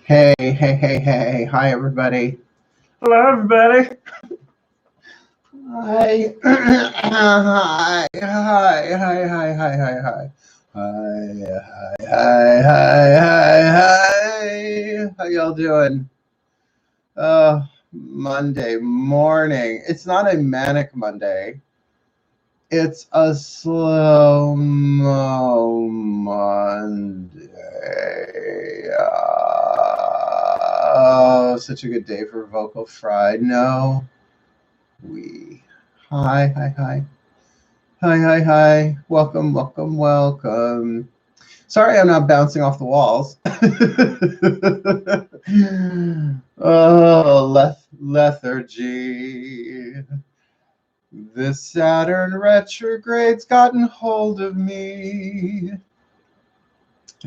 Hey, hey, hey, hey. Hi, everybody. Hello, everybody. Hi. Hi, hi, hi, hi, hi, hi, hi. Hi, hi, hi, hi, hi. How y'all doing? Monday morning. It's not a manic Monday. It's a slow-mo Monday. Oh, such a good day for Vocal Fry. No, we. Hi, hi, hi. Hi, hi, hi. Welcome, welcome, welcome. Sorry I'm not bouncing off the walls. Oh, lethargy. This Saturn retrograde's gotten hold of me.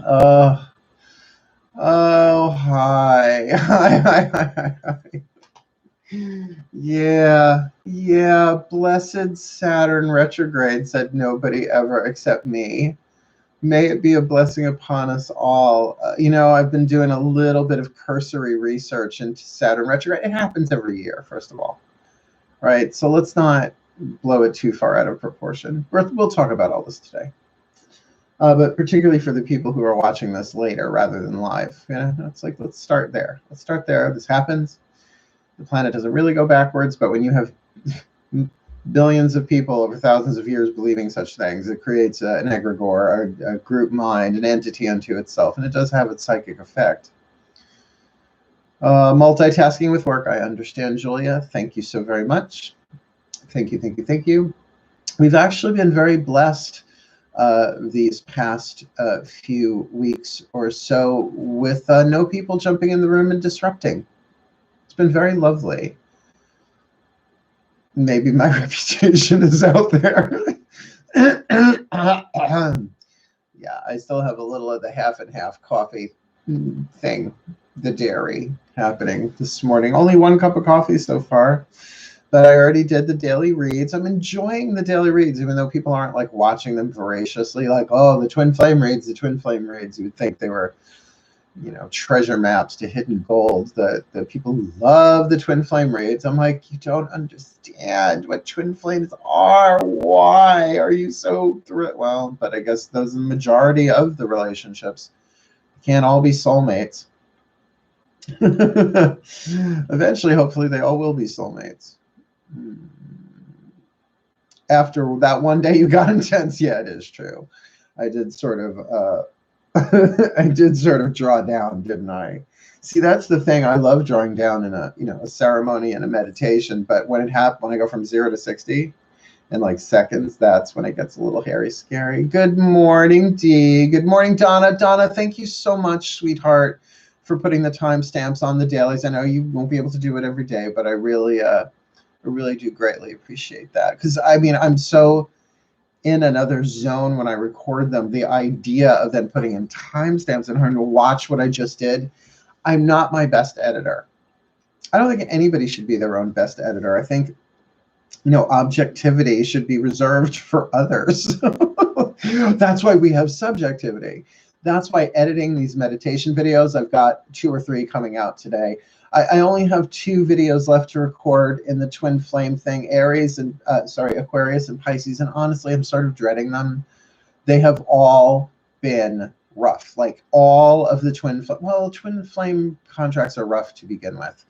Oh, hi. Hi, hi, hi, hi. Yeah, blessed Saturn retrograde, said nobody ever except me. May it be a blessing upon us all. I've been doing a little bit of cursory research into Saturn retrograde. It happens every year, first of all, right? So let's not blow it too far out of proportion. We'll talk about all this today. But particularly for the people who are watching this later rather than live, it's like, let's start there. Let's start there. This happens. The planet doesn't really go backwards, but when you have billions of people over thousands of years believing such things, it creates an egregore, a group mind, an entity unto itself, and it does have its psychic effect. Multitasking with work, I understand, Julia. Thank you so very much. Thank you, thank you, thank you. We've actually been very blessed these past few weeks or so with no people jumping in the room and disrupting. It's been very lovely. Maybe my reputation is out there. Yeah, I still have a little of the half and half coffee thing, the dairy happening this morning. Only one cup of coffee so far, but I already did the daily reads. I'm enjoying the daily reads, even though people aren't like watching them voraciously, like, oh, the twin flame reads, the twin flame reads. You would think they were, treasure maps to hidden gold. The people who love the twin flame reads, I'm like, you don't understand what twin flames are. Why are you so thrilled? Well, but I guess those are the majority of the relationships. Can't all be soulmates. Eventually, hopefully, they all will be soulmates. After that one day you got intense, yeah, it is true. I did sort of I did sort of draw down, didn't I? See, that's the thing. I love drawing down in a ceremony and a meditation, but when I go from 0 to 60 in like seconds, that's when it gets a little hairy, scary. Good morning, Dee. Good morning, Donna. Donna, thank you so much, sweetheart, for putting the timestamps on the dailies. I know you won't be able to do it every day, but I really do greatly appreciate that, because I'm so in another zone when I record them. The idea of then putting in timestamps and having to watch what I just did. I'm not my best editor. I don't think anybody should be their own best editor. I think, objectivity should be reserved for others. That's why we have subjectivity. That's why editing these meditation videos, I've got 2 or 3 coming out today. I only have 2 videos left to record in the twin flame thing, Aquarius and Pisces, and honestly, I'm sort of dreading them. They have all been rough. Like all of the twin flame contracts are rough to begin with.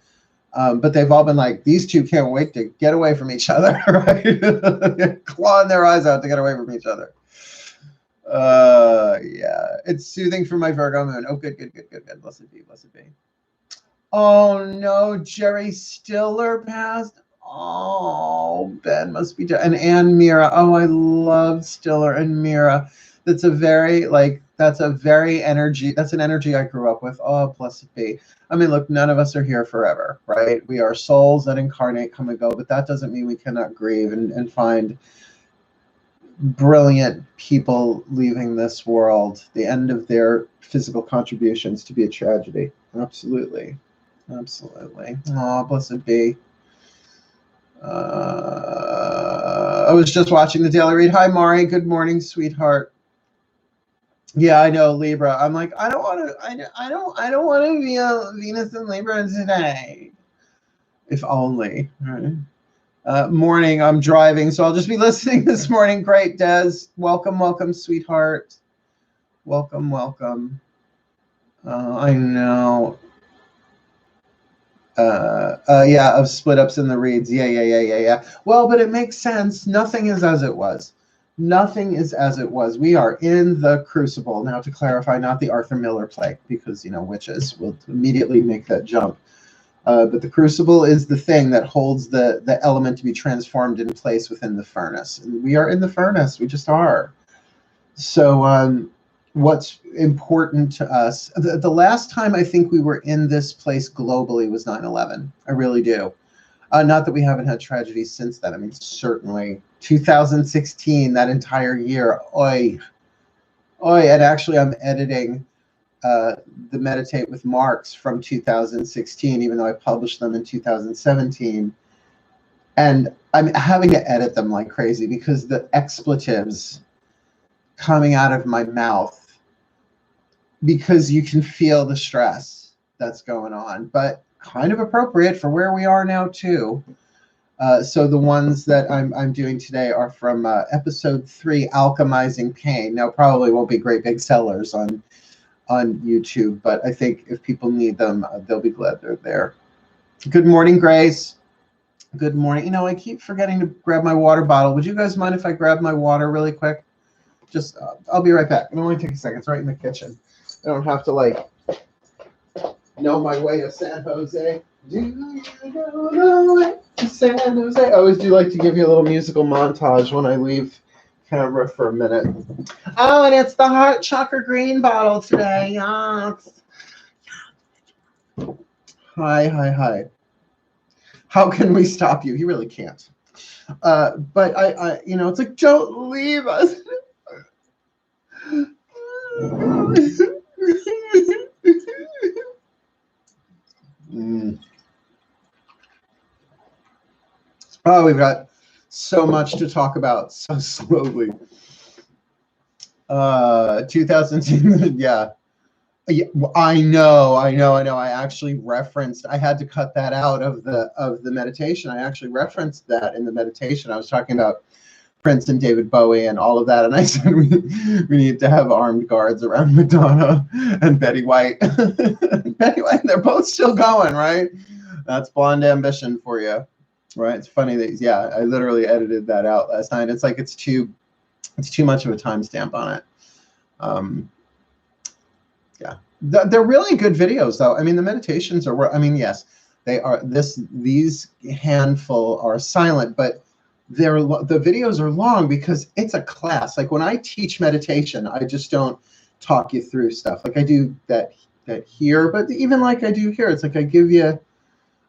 But they've all been like, these two can't wait to get away from each other, right? Clawing their eyes out to get away from each other. Yeah, it's soothing for my Virgo moon. Oh, good. Blessed be, blessed be. Oh no, Jerry Stiller passed. Oh, Ben must be dead. And Ann Mira. Oh, I love Stiller and Mira. That's an energy I grew up with. Oh, blessed be. I mean, look, none of us are here forever, right? We are souls that incarnate, come and go, but that doesn't mean we cannot grieve and find brilliant people leaving this world, the end of their physical contributions, to be a tragedy. Absolutely. Absolutely. Oh, blessed be. I was just watching the daily read. Hi, Mari. Good morning, sweetheart. Yeah, I know, Libra. I'm like, I don't want to. I don't want to be a Venus and Libra today. If only. Right? Morning. I'm driving, so I'll just be listening this morning. Great, Des. Welcome, welcome, sweetheart. Welcome, welcome. I know. Yeah, of split ups in the reads. Yeah. Well, but it makes sense. Nothing is as it was. Nothing is as it was. We are in the crucible. Now, to clarify, not the Arthur Miller play, because, you know, witches will immediately make that jump. But the crucible is the thing that holds the element to be transformed in place within the furnace. And we are in the furnace. We just are. So what's important to us, the last time I think we were in this place globally was 9/11. I really do. Not that we haven't had tragedies since then. I mean, certainly 2016, that entire year. Oi. And actually, I'm editing the Meditate with Marks from 2016, even though I published them in 2017. And I'm having to edit them like crazy because the expletives coming out of my mouth, because you can feel the stress that's going on, but kind of appropriate for where we are now too. So the ones that I'm doing today are from episode 3, Alchemizing Pain. Now, probably won't be great big sellers on YouTube, but I think if people need them, they'll be glad they're there. Good morning, Grace. Good morning. You know, I keep forgetting to grab my water bottle. Would you guys mind if I grab my water really quick? Just, I'll be right back. It'll only take a second. It's right in the kitchen. I don't have to, like, know my way to San Jose. Do you know the way to San Jose? I always do like to give you a little musical montage when I leave camera for a minute. Oh, and it's the heart chakra green bottle today. Yes. Hi. How can we stop you? He really can't. But I, you know, it's like, don't leave us. Oh, we've got so much to talk about so slowly. 2010, yeah. I know. I actually referenced. I had to cut that out of the meditation. I actually referenced that in the meditation. I was talking about Prince and David Bowie and all of that, and I said we need to have armed guards around Madonna and Betty White. Betty White, they're both still going, right? That's Blonde Ambition for you, right? It's funny that, yeah, I literally edited that out last night. It's like it's too much of a timestamp on it. Yeah, they're really good videos, though. I mean, the meditations are. I mean, yes, they are. These handful are silent, but the videos are long because it's a class. Like when I teach meditation, I just don't talk you through stuff. Like I do that here, but even like I do here, it's like I give you.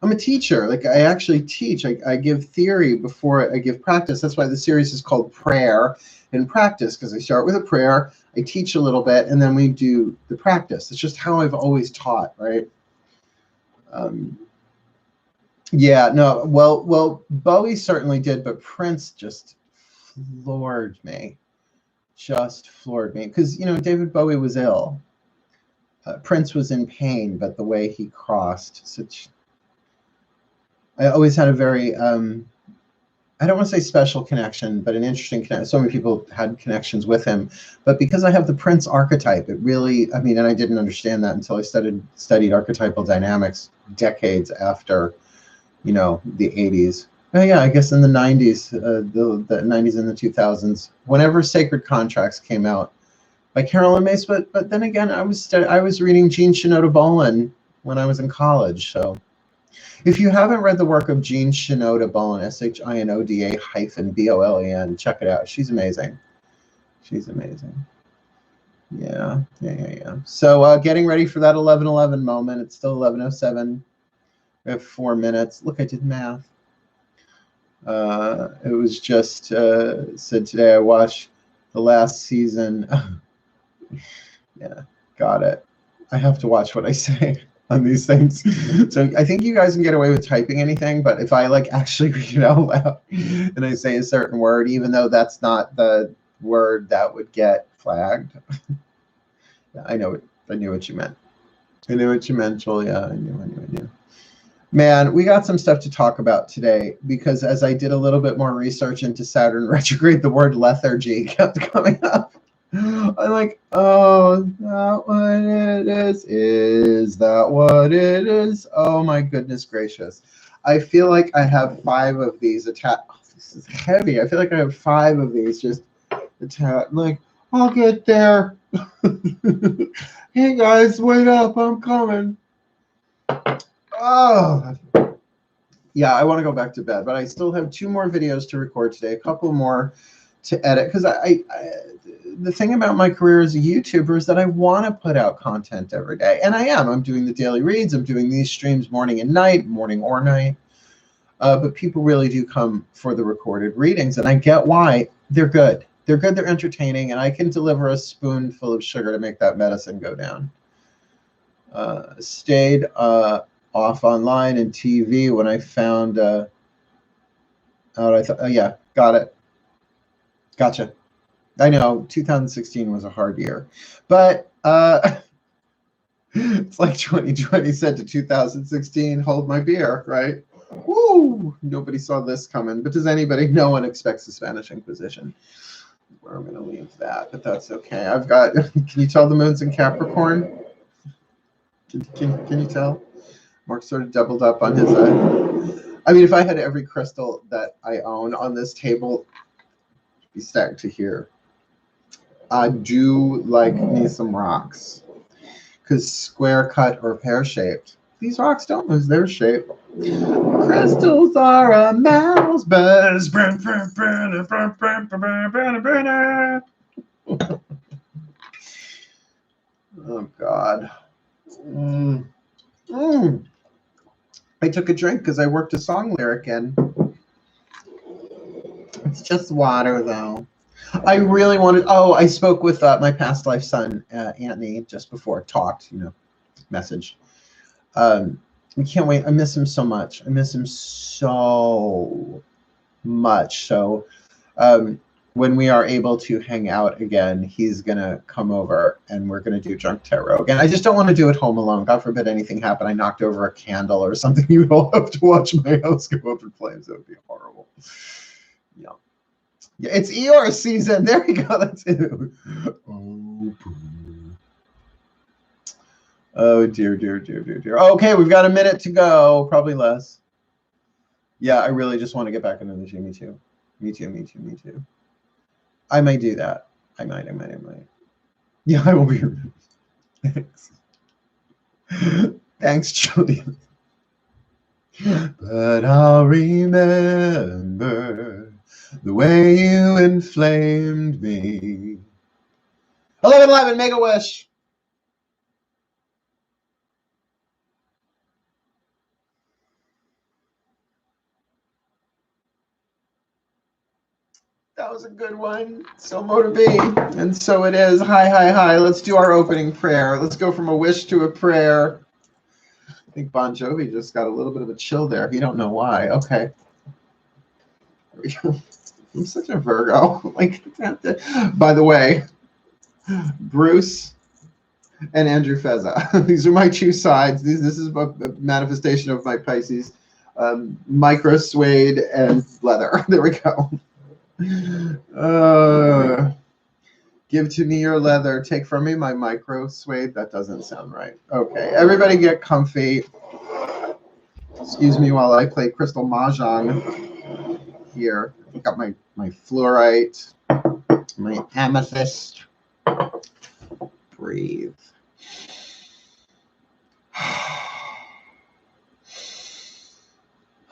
I'm a teacher. Like I actually teach. I give theory before I give practice. That's why the series is called Prayer and Practice, because I start with a prayer, I teach a little bit, and then we do the practice. It's just how I've always taught, right? Yeah, no, well, Bowie certainly did, but Prince just floored me. Just floored me. Because, you know, David Bowie was ill. Prince was in pain, but the way he crossed such... I always had a very, I don't want to say special connection, but an interesting connection. So many people had connections with him. But because I have the Prince archetype, it really, I mean, and I didn't understand that until I studied archetypal dynamics decades after, you know, the 80s. Oh, yeah, I guess in the 90s, the 90s and the 2000s, whenever Sacred Contracts came out by Carolyn Mace. But then again, I was reading Jean Shinoda Bolen when I was in college, so... If you haven't read the work of Jean Shinoda Bolen, SHINODA-BOLEN, check it out. She's amazing. She's amazing. Yeah. So getting ready for that 11:11 moment. It's still 11:07. We have 4 minutes. Look, I did math. It was just said today I watched the last season. Yeah, got it. I have to watch what I say on these things. So I think you guys can get away with typing anything, but if I like actually read it out loud and I say a certain word, even though that's not the word, that would get flagged. I know it. I knew what you meant. I knew what you meant, Julia. I knew. Man, we got some stuff to talk about today because as I did a little bit more research into Saturn retrograde, the word lethargy kept coming up. I'm like, oh, is that what it is? Is that what it is? Oh my goodness gracious. I feel like I have 5 of these attached. Oh, this is heavy. I feel like I have 5 of these just attached. Like, I'll get there. Hey guys, wait up, I'm coming. Oh, yeah, I want to go back to bed, but I still have 2 more videos to record today, a couple more to edit, because the thing about my career as a YouTuber is that I want to put out content every day, and I am. I'm doing the daily reads. I'm doing these streams morning and night, morning or night, but people really do come for the recorded readings, and I get why. They're good. They're good. They're entertaining, and I can deliver a spoonful of sugar to make that medicine go down. Stayed off online and TV when I found out. I thought, oh yeah, got it. Gotcha. I know 2016 was a hard year, but it's like 2020 said to 2016, hold my beer, right? Woo! Nobody saw this coming, but does anybody? No one expects the Spanish Inquisition. Where I'm going to leave that, but that's okay. I've got, can you tell the moon's in Capricorn? Can you tell? Mark sort of doubled up on his, I mean, if I had every crystal that I own on this table, it'd be stacked to here. I do like me some rocks, because square cut or pear shaped, these rocks don't lose their shape. Crystals are a mouse buzz. Oh God. I took a drink because I worked a song lyric in. It's just water though. I really wanted, oh, I spoke with my past life son, Anthony, just before, talked, message. I can't wait. I miss him so much. I miss him so much. So when we are able to hang out again, he's going to come over and we're going to do Drunk Tarot again. I just don't want to do it home alone. God forbid anything happen. I knocked over a candle or something. You all have to watch my house go up in flames. That would be horrible. Yeah. Yeah, it's Eeyore season. There we go. That's it. Oh, dear. Okay, we've got a minute to go. Probably less. Yeah, I really just want to get back into the gym. Me too. I might do that. I might. Yeah, I will be. Thanks. Thanks, Julia. But I'll remember the way you inflamed me. 1111, make a wish. That was a good one. So motivating. And so it is. Hi. Let's do our opening prayer. Let's go from a wish to a prayer. I think Bon Jovi just got a little bit of a chill there. You don't know why. Okay. I'm such a Virgo. Like, by the way, Bruce and Andrew Feza. These are my 2 sides. This is a manifestation of my Pisces. Micro suede and leather. There we go. Give to me your leather. Take from me my micro suede. That doesn't sound right. Okay. Everybody get comfy. Excuse me while I play Crystal Mahjong here. I've got my fluorite, my amethyst. Breathe.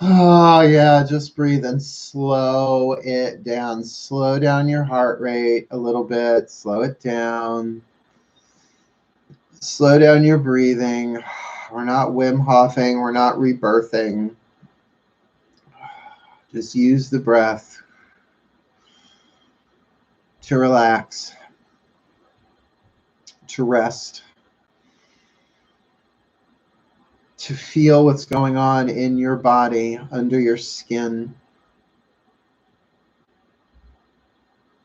Oh, yeah, just breathe and slow it down. Slow down your heart rate a little bit. Slow it down. Slow down your breathing. We're not Wim Hofing. We're not rebirthing. Just use the breath to relax, to rest, to feel what's going on in your body, under your skin.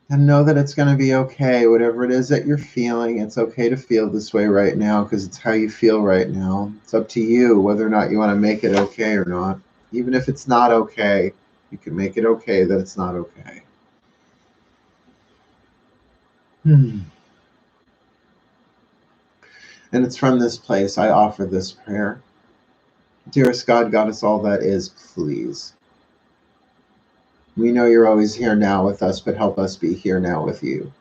And know that it's going to be okay. Whatever it is that you're feeling, it's okay to feel this way right now because it's how you feel right now. It's up to you whether or not you want to make it okay or not. Even if it's not okay, you can make it okay that it's not okay. And it's from this place I offer this prayer. Dearest God, Goddess, all that is, please. We know you're always here now with us, but help us be here now with you.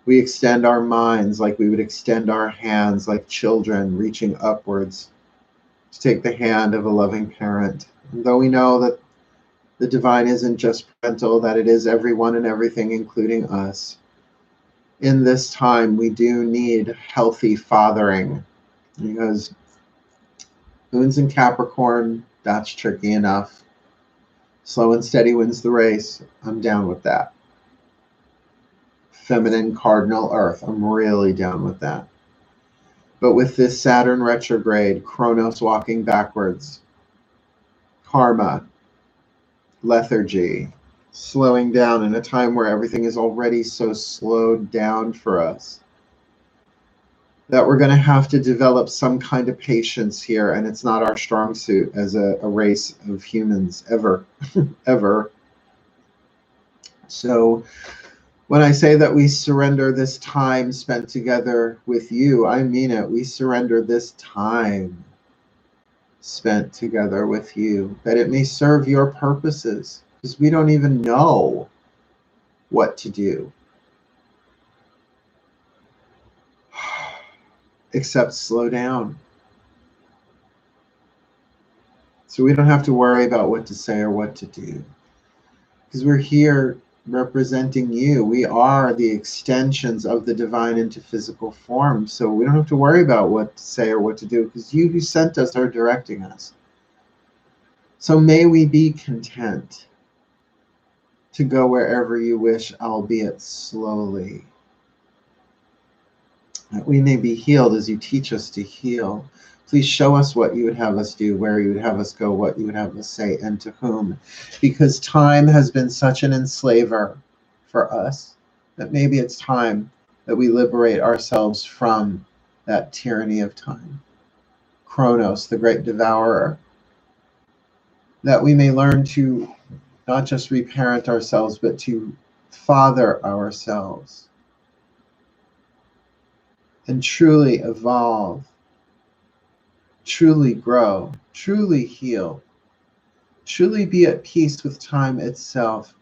We extend our minds like we would extend our hands, like children reaching upwards to take the hand of a loving parent. And though we know that the divine isn't just parental, that it is everyone and everything, including us, in this time we do need healthy fathering, because moon's in Capricorn, that's tricky enough. Slow and steady wins the race. I'm down with that. Feminine cardinal earth, I'm really down with that. But with this Saturn retrograde, Chronos walking backwards, karma, lethargy, slowing down in a time where everything is already so slowed down for us, that we're going to have to develop some kind of patience here, and it's not our strong suit as a race of humans, ever, ever. So when I say that we surrender this time spent together with you, I mean it. We surrender this time spent together with you, that it may serve your purposes, because we don't even know what to do except slow down. So we don't have to worry about what to say or what to do, because we're here representing you. We are the extensions of the divine into physical form. So we don't have to worry about what to say or what to do, because you who sent us are directing us. So may we be content to go wherever you wish, albeit slowly. That we may be healed as you teach us to heal. Please show us what you would have us do, where you would have us go, what you would have us say, and to whom. Because time has been such an enslaver for us that maybe it's time that we liberate ourselves from that tyranny of time. Chronos, the great devourer. That we may learn to not just reparent ourselves, but to father ourselves and truly evolve, truly grow, truly heal, truly be at peace with time itself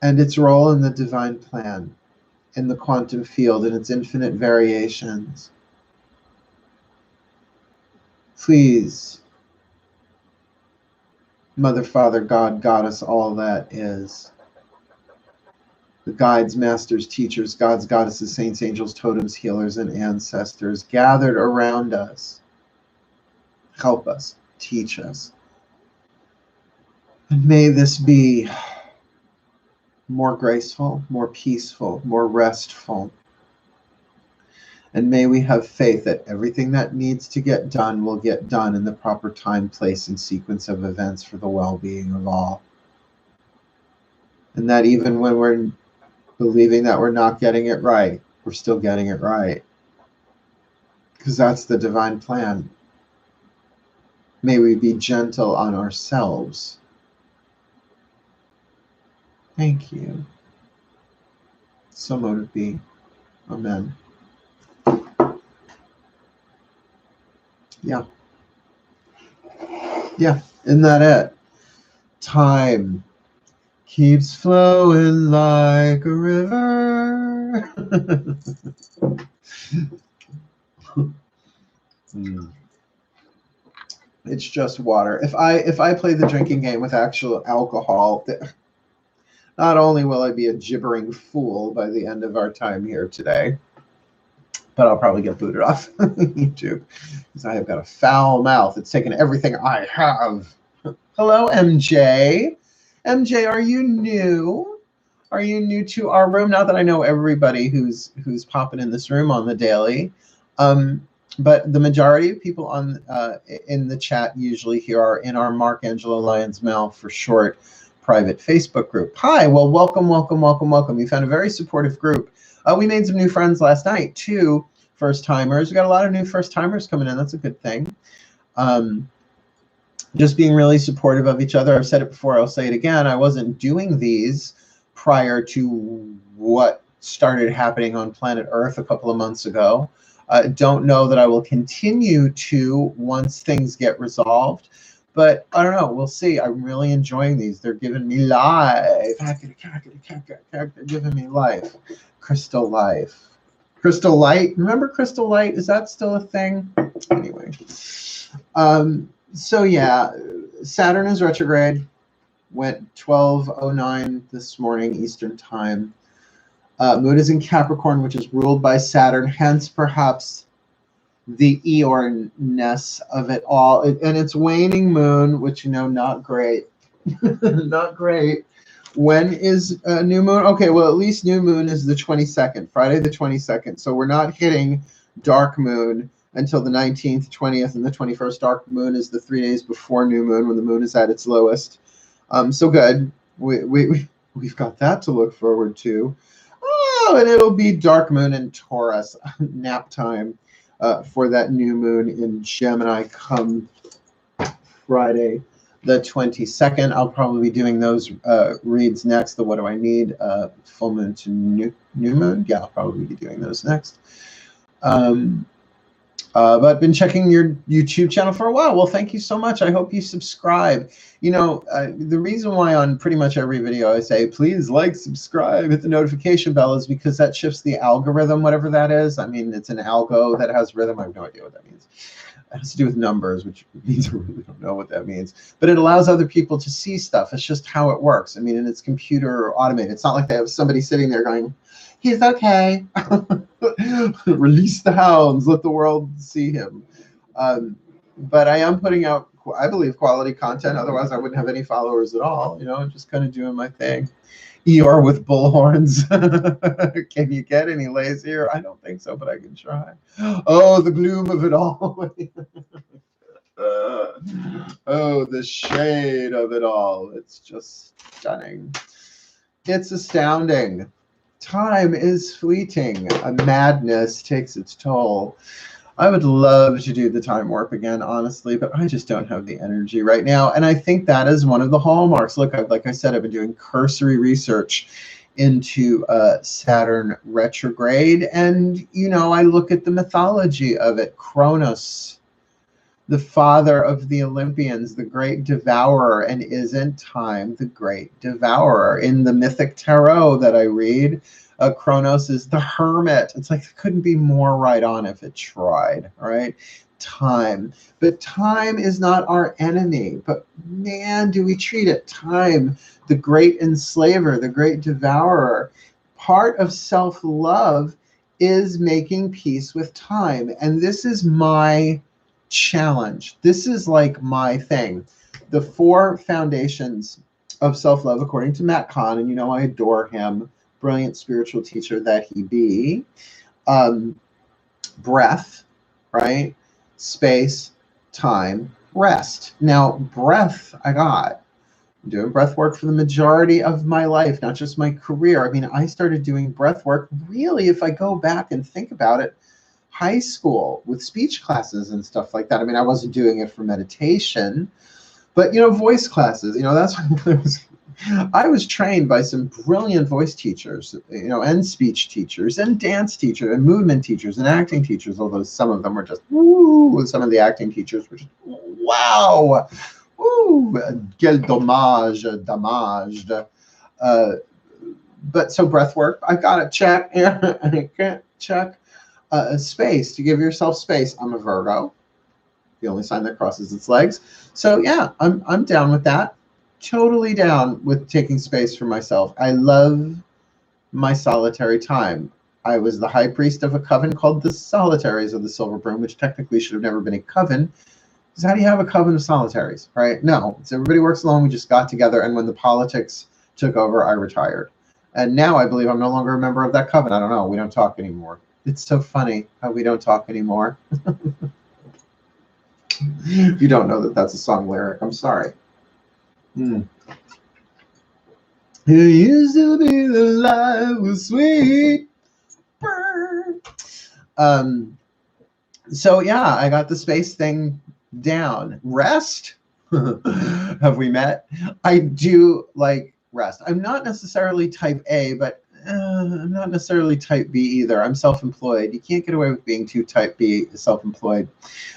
and its role in the divine plan, in the quantum field, and its infinite variations. Please, Mother, Father, God, Goddess, all that is, the guides, masters, teachers, gods, goddesses, saints, angels, totems, healers, and ancestors gathered around us. Help us, teach us. And may this be more graceful, more peaceful, more restful. And may we have faith that everything that needs to get done will get done in the proper time, place, and sequence of events for the well-being of all. And that even when we're believing that we're not getting it right, we're still getting it right. Because that's the divine plan. May we be gentle on ourselves. Thank you. So mote it be. Amen. Yeah. Yeah, isn't that it? Time keeps flowing like a river. It's just water. If I play the drinking game with actual alcohol, not only will I be a gibbering fool by the end of our time here today, but I'll probably get booted off YouTube because I have got a foul mouth. It's taken everything I have. Hello, MJ. MJ, are you new? Are you new to our room? Not that I know everybody who's popping in this room on the daily, but the majority of people on in the chat usually here are in our Mark Angelo Lyons Mail for short private Facebook group. Hi, well, welcome, welcome, welcome, welcome. We found a very supportive group. We made some new friends last night, 2 first-timers. We got a lot of new first-timers coming in. That's a good thing. Just being really supportive of each other. I've said it before, I'll say it again. I wasn't doing these prior to what started happening on planet Earth a couple of months ago. Don't know that I will continue to once things get resolved, but I don't know. We'll see. I'm really enjoying these. They're giving me life. They're giving me life. Crystal life. Crystal light. Remember Crystal light? Is that still a thing? Anyway. So yeah, Saturn is retrograde. Went 12:09 this morning Eastern time. Moon is in Capricorn, which is ruled by Saturn, hence perhaps the Eeyore-ness of it all. And it's waning moon, which, you know, not great. Not great. When is new moon? Okay, well, at least new moon is the 22nd, Friday the 22nd. So we're not hitting dark moon until the 19th, 20th, and the 21st. Dark moon is the 3 days before new moon, when the moon is at its lowest. So good. We've got that to look forward to. Oh, and it'll be dark moon in Taurus, nap time for that new moon in Gemini come Friday the 22nd. I'll probably be doing those reads next. The what do I need? Full moon to new moon. Yeah, I'll probably be doing those next. But I've been checking your YouTube channel for a while. Well, thank you so much. I hope you subscribe. You know, the reason why on pretty much every video I say, please like, subscribe, hit the notification bell is because that shifts the algorithm, whatever that is. I mean, it's an algo that has rhythm. I have no idea what that means. It has to do with numbers, which means I really don't know what that means. But it allows other people to see stuff. It's just how it works. I mean, and it's computer automated. It's not like they have somebody sitting there going, he's okay. Release the hounds. Let the world see him. But I am putting out, I believe, quality content. Otherwise, I wouldn't have any followers at all. You know, I'm just kind of doing my thing. Eeyore with bullhorns. Can you get any lazier? I don't think so, but I can try. Oh, the gloom of it all. Oh, the shade of it all. It's just stunning. It's astounding. Time is fleeting. A madness takes its toll. I would love to do the time warp again, honestly, but I just don't have the energy right now. And I think that is one of the hallmarks. Look, like I said, I've been doing cursory research into Saturn retrograde. And, you know, I look at the mythology of it. CHRONOS, the father of the Olympians, the great devourer. And isn't time the great devourer? In the mythic tarot that I read, CHRONOS is the hermit. It's like it couldn't be more right on if it tried, right? Time. But time is not our enemy. But man, do we treat it. Time, the great enslaver, the great devourer. Part of self-love is making peace with time. And this is my challenge. This is like my thing. The 4 foundations of self-love, according to Matt Kahn, and you know I adore him, brilliant spiritual teacher that he be. Breath, right? Space, time, rest. Now, breath, I'm doing breath work for the majority of my life, not just my career. I mean, I started doing breath work, really, if I go back and think about it, high school with speech classes and stuff like that. I mean, I wasn't doing it for meditation, but, you know, voice classes, you know, that's what I was trained by some brilliant voice teachers, you know, and speech teachers and dance teachers and movement teachers and acting teachers, although some of them were just, woo, some of the acting teachers were just, wow, woo, quel dommage, damaged. But so breath work, I got to check, I can't check. Space, to give yourself space. I'm a Virgo, the only sign that crosses its legs. So yeah, I'm down with that. Totally down with taking space for myself. I love my solitary time. I was the high priest of a coven called the Solitaries of the Silver Broom, which technically should have never been a coven. Because how do you have a coven of solitaries, right? No, it's everybody works alone. We just got together, and when the politics took over, I retired. And now I believe I'm no longer a member of that coven. I don't know. We don't talk anymore. It's so funny how we don't talk anymore. If you don't know that that's a song lyric, I'm sorry. It used to be the life was sweet. So yeah, I got the space thing down. Rest? Have we met? I do like rest. I'm not necessarily type A, but I'm not necessarily type B either. I'm self-employed. You can't get away with being too type B, self-employed.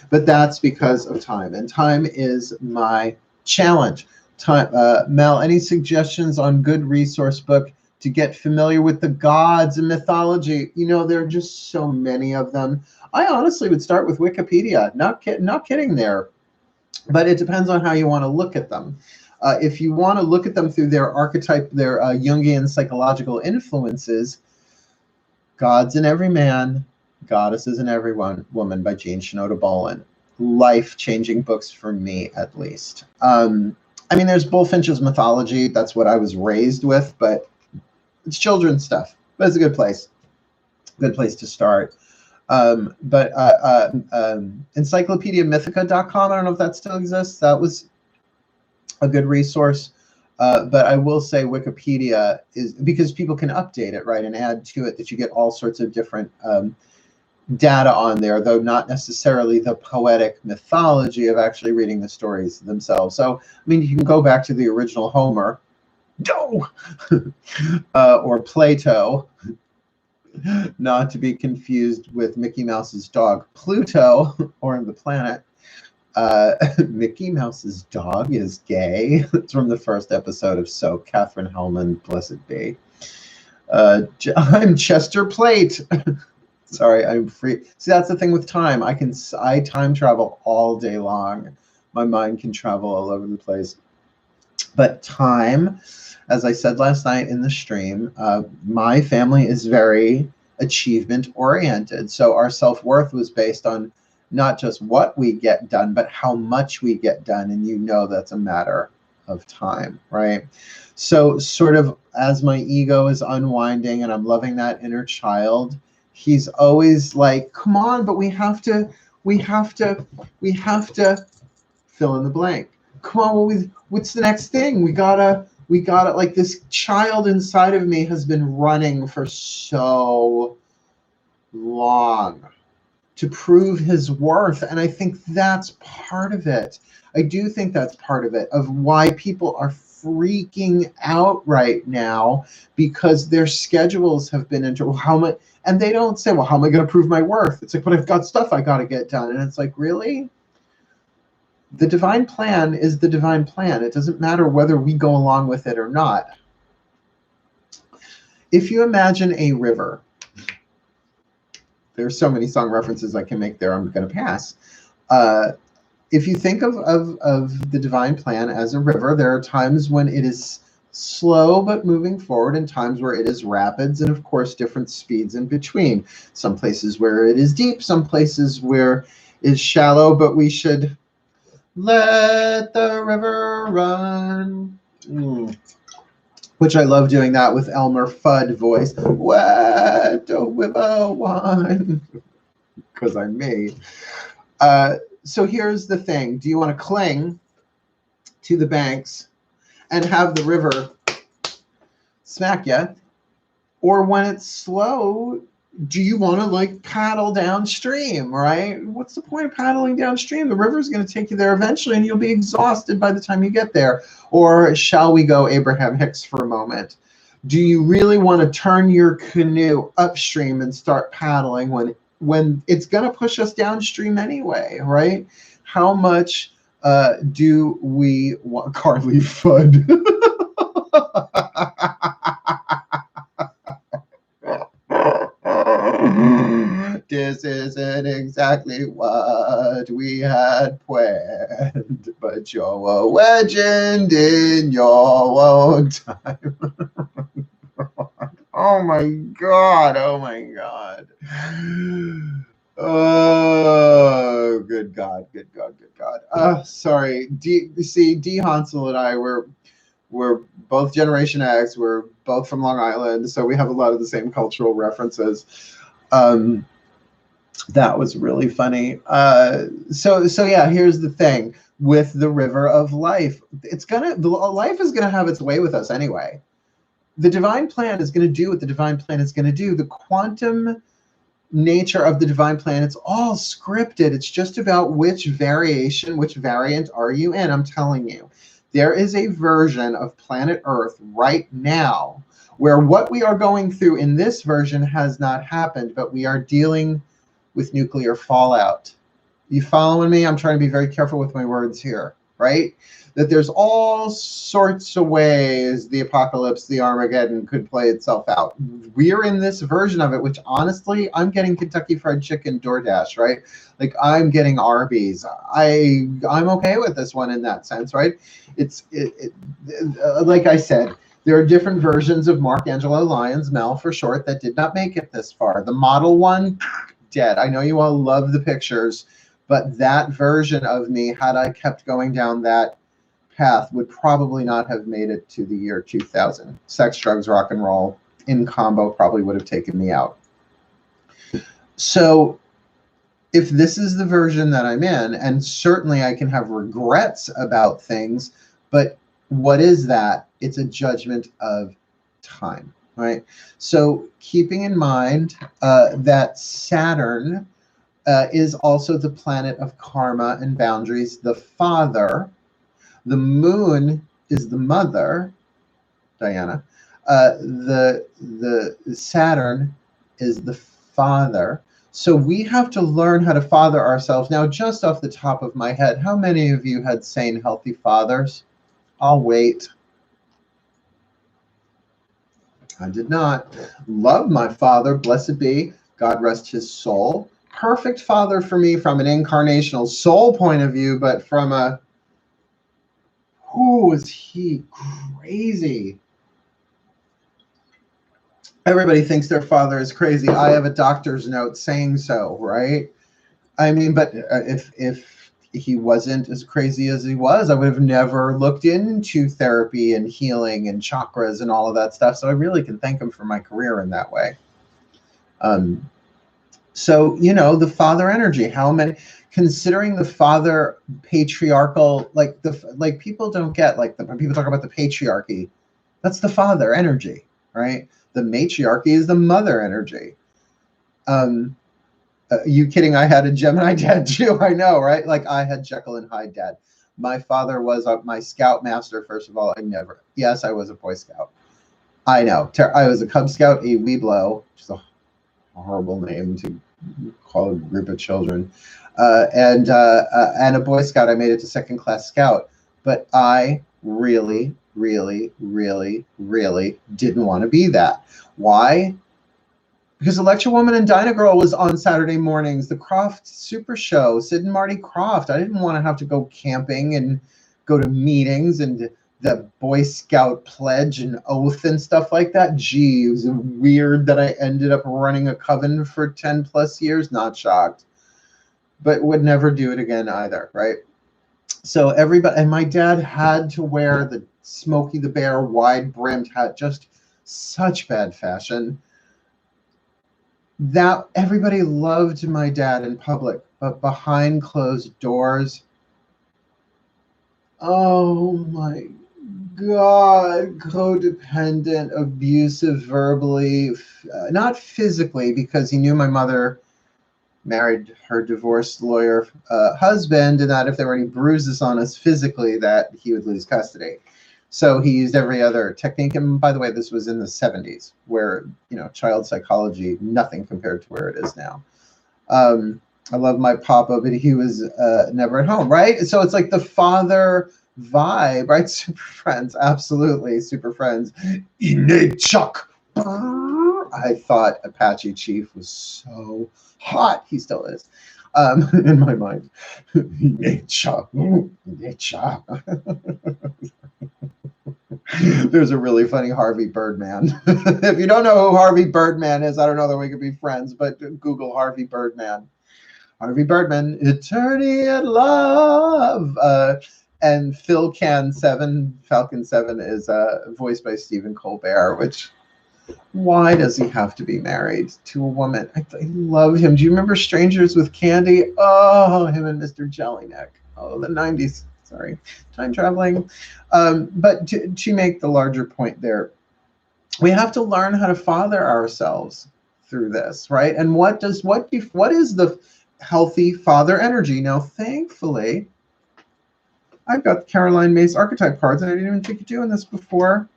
But that's because of time. And time is my challenge. Time, Mel, any suggestions on good resource book to get familiar with the gods and mythology? You know, there are just so many of them. I honestly would start with Wikipedia. Not kidding there. But it depends on how you want to look at them. If you want to look at them through their archetype, their Jungian psychological influences, Gods in Every Man, Goddesses in Every Woman by Jean Shinoda Bolen. Life-changing books for me, at least. I mean, there's Bullfinch's Mythology. That's what I was raised with, but it's children's stuff. But it's a good place. Good place to start. Encyclopediamythica.com, I don't know if that still exists. That was a good resource. But I will say Wikipedia is, because people can update it, right, and add to it, that you get all sorts of different data on there, though not necessarily the poetic mythology of actually reading the stories themselves. So, I mean, you can go back to the original Homer, or Plato, not to be confused with Mickey Mouse's dog Pluto, or the planet. Mickey Mouse's dog is gay. It's from the first episode of Soap. Catherine Hellman, blessed be. I'm Chester Plate. Sorry, I'm free. See, that's the thing with time. I time travel all day long. My mind can travel all over the place. But time, as I said last night in the stream, my family is very achievement oriented. So our self-worth was based on not just what we get done, but how much we get done. And you know that's a matter of time, right? So sort of as my ego is unwinding and I'm loving that inner child, he's always like, come on, but we have to fill in the blank. Come on, what's the next thing? We gotta, like, this child inside of me has been running for so long to prove his worth. And I think that's part of it. I do think that's part of it, of why people are freaking out right now, because their schedules have been into how much, and they don't say, well, how am I going to prove my worth? It's like, but I've got stuff I got to get done. And it's like, really? The divine plan is the divine plan. It doesn't matter whether we go along with it or not. If you imagine a river, there's so many song references I can make there. I'm going to pass. If you think of the divine plan as a river, there are times when it is slow but moving forward, and times where it is rapids, and of course different speeds in between. Some places where it is deep, some places where it's shallow, but we should let the river run. Which I love doing that with Elmer Fudd voice. Wet the river wine. Because I'm me. So here's the thing. Do you want to cling to the banks and have the river smack you? Or when it's slow, do you want to, like, paddle downstream, right? What's the point of paddling downstream? The river's going to take you there eventually, and you'll be exhausted by the time you get there. Or shall we go Abraham Hicks for a moment? Do you really want to turn your canoe upstream and start paddling when it's going to push us downstream anyway, right? How much do we want? Carly Fudd. This isn't exactly what we had planned, but you're a legend in your own time. Oh my God. Oh my God. Oh, good God. Good God. Good God. Sorry. D. Hansel and I were both Generation X. We're both from Long Island, so we have a lot of the same cultural references. That was really funny. So yeah, here's the thing with the river of life. Life is gonna have its way with us anyway. the divine plan is going to do what the divine plan is going to do. The quantum nature of the divine plan, it's all scripted. It's just about which variation, which variant are you in. I'm telling you, there is a version of planet Earth right now where what we are going through in this version has not happened, but we are dealing with nuclear fallout. You following me? I'm trying to be very careful with my words here, right? That there's all sorts of ways the apocalypse, the Armageddon could play itself out. We're in this version of it, which honestly, I'm getting Kentucky Fried Chicken DoorDash, right? Like I'm getting Arby's. I'm okay with this one in that sense, right? Like I said, there are different versions of Mark Angelo Lyons, Mel for short, that did not make it this far. The model one, dead. I know you all love the pictures, but that version of me, had I kept going down that path, would probably not have made it to the year 2000. Sex, drugs, rock and roll in combo probably would have taken me out. So if this is the version that I'm in, and certainly I can have regrets about things, but what is that? It's a judgment of time, right? So keeping in mind that Saturn is also the planet of karma and boundaries, the father. The moon is the mother, Diana. The Saturn is the father. So we have to learn how to father ourselves. Now, just off the top of my head, how many of you had sane, healthy fathers? I'll wait. I did not. Love my father, blessed be, God rest his soul. Perfect father for me from an incarnational soul point of view, but from a who is he crazy? Everybody thinks their father is crazy. I have a doctor's note saying so, right? I mean, but if he wasn't as crazy as he was, I would have never looked into therapy and healing and chakras and all of that stuff. So I really can thank him for my career in that way. So, you know, the father energy, how many, considering the father patriarchal, like people don't get, like when people talk about the patriarchy, that's the father energy, right? The matriarchy is the mother energy. You kidding? I had a Gemini dad too. I know, right? Like I had Jekyll and Hyde dad. My father was my scout master. First of all, yes, I was a Boy Scout. I know. I was a Cub Scout, a Weeblo, which is a horrible name to call a group of children, and a Boy Scout. I made it to second class Scout, but I really, really, really, really didn't want to be that. Why? Because Electra Woman and Dinah Girl was on Saturday mornings. The Croft Super Show, Sid and Marty Croft. I didn't want to have to go camping and go to meetings and the Boy Scout pledge and oath and stuff like that. Gee, it was weird that I ended up running a coven for 10 plus years. Not shocked, but would never do it again either, right? So everybody, and my dad had to wear the Smokey the Bear wide brimmed hat, just such bad fashion. That everybody loved my dad in public, but behind closed doors, oh my God, codependent, abusive verbally, not physically, because he knew my mother married her divorced lawyer husband, and that if there were any bruises on us physically, that he would lose custody. So he used every other technique. And by the way, this was in the 70s, where, you know, child psychology, nothing compared to where it is now. I love my papa, but he was never at home, right? So it's like the father vibe, right? Super Friends, absolutely, Super Friends. Innate Chuck. I thought Apache Chief was so hot. He still is, in my mind. Innate Chuck. Innate Chuck. There's a really funny Harvey Birdman. If you don't know who Harvey Birdman is, I don't know that we could be friends, but Google Harvey Birdman. Harvey Birdman, Eternity at Love. And Phil Falcon 7 is voiced by Stephen Colbert, which, why does he have to be married to a woman? I love him. Do you remember Strangers with Candy? Oh, him and Mr. Jellyneck. Oh, the 90s. Sorry, time traveling. But to make the larger point there, we have to learn how to father ourselves through this, right? And what is the healthy father energy? Now, thankfully, I've got Caroline May's archetype cards, and I didn't even think of doing this before.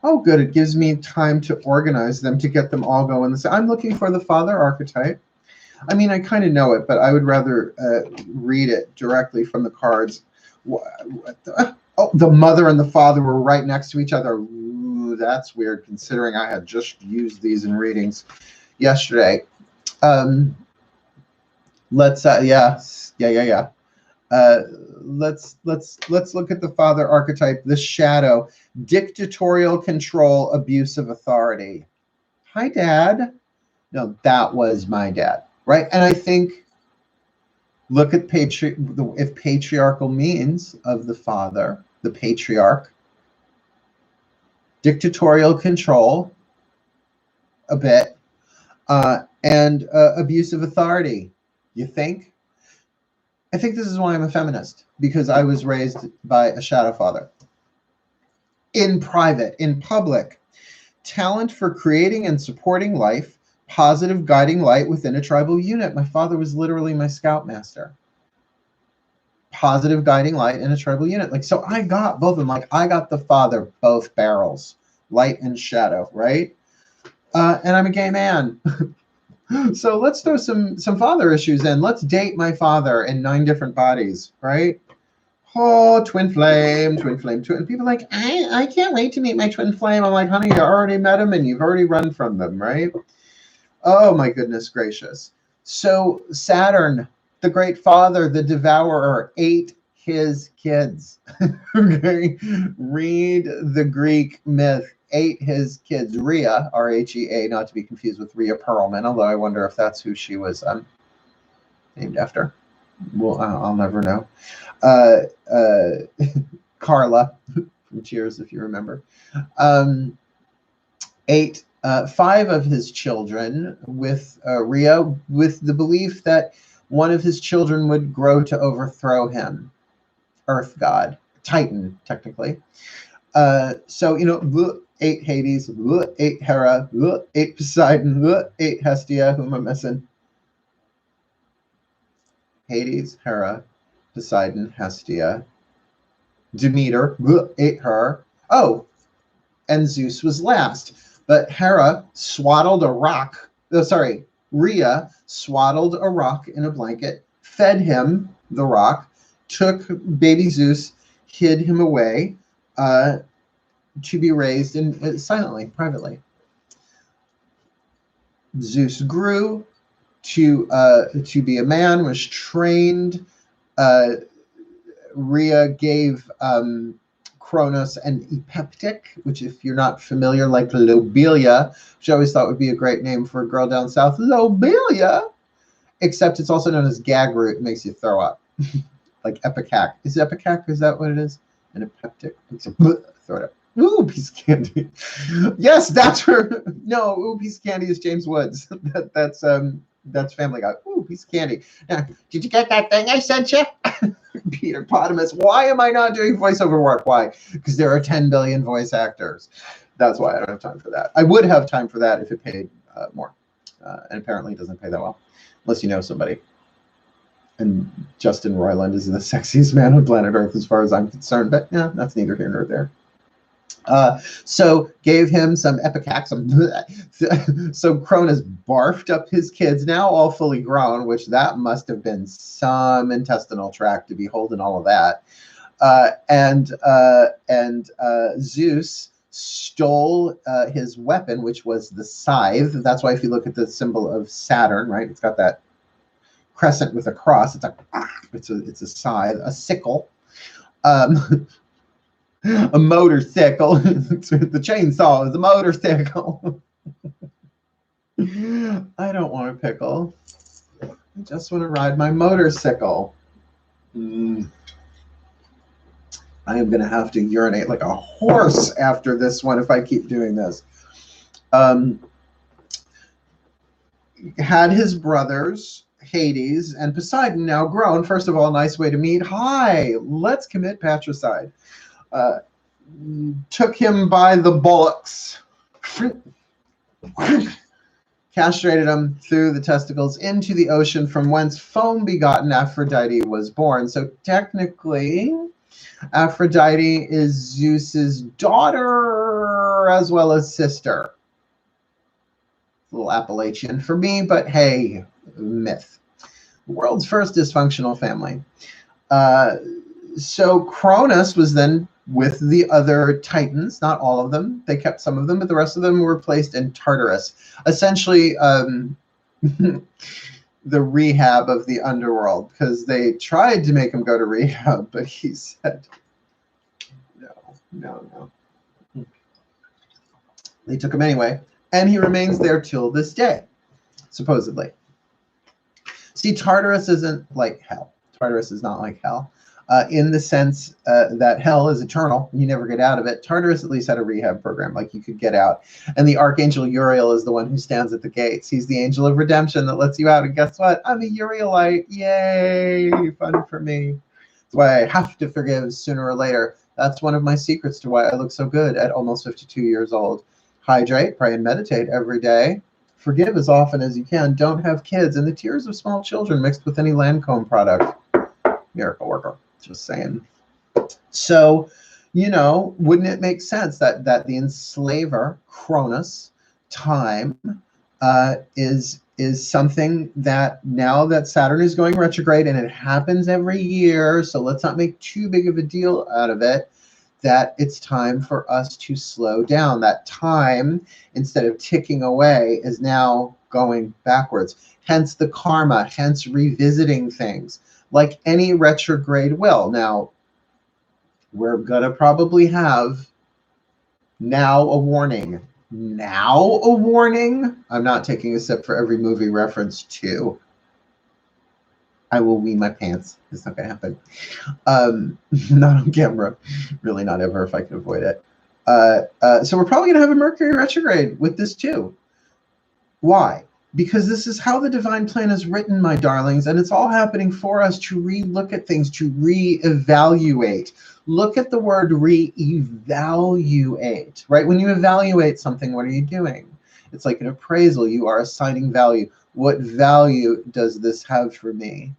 Oh, good. It gives me time to organize them, to get them all going. I'm looking for the father archetype. I mean, I kind of know it, but I would rather read it directly from the cards. Oh, the mother and the father were right next to each other. Ooh, that's weird, considering I had just used these in readings yesterday. Let's yeah. Let's look at the father archetype, the shadow, dictatorial control, abuse of authority. Hi, Dad. No, that was my dad, right? And I think, look at if patriarchal means of the father, the patriarch, dictatorial control, a bit, and abuse of authority. You think? I think this is why I'm a feminist, because I was raised by a shadow father. In private, in public, talent for creating and supporting life, positive guiding light within a tribal unit. My father was literally my scoutmaster. Positive guiding light in a tribal unit. Like, so I got both of them. Like, I got the father, both barrels, light and shadow, right? And I'm a gay man. So let's throw some father issues in. Let's date my father in 9 different bodies, right? Oh, twin flame, twin flame, twin. And people are like, I can't wait to meet my twin flame. I'm like, honey, you already met him and you've already run from them, right? Oh, my goodness gracious. So Saturn, the great father, the devourer, ate his kids. Okay? Read the Greek myth. Ate his kids. Rhea, R-H-E-A, not to be confused with Rhea Perlman, although I wonder if that's who she was named after. Well, I'll never know. Carla from Cheers, if you remember. Ate 5 of his children with Rhea, with the belief that one of his children would grow to overthrow him. Earth god, Titan, technically. So, you know, 8 Hades, 8 Hera, 8 Poseidon, 8 Hestia. Who am I missing? Hades, Hera, Poseidon, Hestia, Demeter, 8 her. Oh, and Zeus was last. But Hera swaddled a rock. Oh, sorry, Rhea swaddled a rock in a blanket, fed him the rock, took baby Zeus, hid him away, to be raised silently, privately. Zeus grew to be a man, was trained. Rhea gave CHRONOS an epileptic, which, if you're not familiar, like Lobelia, which I always thought would be a great name for a girl down south, Lobelia, except it's also known as gag root. It makes you throw up. Like Epicac. Is Epicac, is that what it is? An epileptic? It's a throw it up. Ooh, piece of candy. Yes, that's her. No, ooh, piece of candy is James Woods. That's Family Guy. Ooh, piece of candy. Now, did you get that thing I sent you? Peter Potamus. Why am I not doing voiceover work? Why? Because there are 10 billion voice actors. That's why I don't have time for that. I would have time for that if it paid more. And apparently it doesn't pay that well, unless you know somebody. And Justin Roiland is the sexiest man on planet Earth as far as I'm concerned. But yeah, that's neither here nor there. So gave him some Epicac, so CHRONOS barfed up his kids, now all fully grown, which that must have been some intestinal tract to be holding all of that. And Zeus stole his weapon, which was the scythe. That's why if you look at the symbol of Saturn, right, it's got that crescent with a cross. It's a scythe, a sickle. A motorcycle. The chainsaw is a motorcycle. I don't want a pickle. I just want to ride my motorcycle. I am going to have to urinate like a horse after this one if I keep doing this. Had his brothers, Hades and Poseidon, now grown. First of all, nice way to meet. Hi, let's commit patricide. Took him by the bullocks. castrated him through the testicles into the ocean, from whence foam-begotten Aphrodite was born. So technically, Aphrodite is Zeus's daughter as well as sister. A little Appalachian for me, but hey, myth. The world's first dysfunctional family. So Cronus was then with the other Titans, not all of them. They kept some of them, but the rest of them were placed in Tartarus. Essentially, the rehab of the underworld, because they tried to make him go to rehab, but he said, no. They took him anyway, and he remains there till this day, supposedly. See, Tartarus isn't like hell. Tartarus is not like hell. In the sense that hell is eternal. You never get out of it. Tartarus at least had a rehab program, like you could get out. And the Archangel Uriel is the one who stands at the gates. He's the angel of redemption that lets you out. And guess what? I'm a Urielite. Yay! Fun for me. That's why I have to forgive sooner or later. That's one of my secrets to why I look so good at almost 52 years old. Hydrate, pray, and meditate every day. Forgive as often as you can. Don't have kids. And the tears of small children mixed with any Lancome product. Miracle worker. Just saying. So, you know, wouldn't it make sense that the enslaver, Cronus, time, is something that now that Saturn is going retrograde, and it happens every year, so let's not make too big of a deal out of it, that it's time for us to slow down. That time, instead of ticking away, is now going backwards. Hence the karma, hence revisiting things, like any retrograde will. Now, we're going to probably have now a warning. Now a warning? I'm not taking a sip for every movie reference to. I will wee my pants. It's not going to happen. Not on camera. Really not ever if I can avoid it. So we're probably going to have a Mercury retrograde with this too. Why? Because this is how the divine plan is written, my darlings, and it's all happening for us to re-look at things, to re-evaluate. Look at the word re-evaluate, right? When you evaluate something, what are you doing? It's like an appraisal. You are assigning value. What value does this have for me?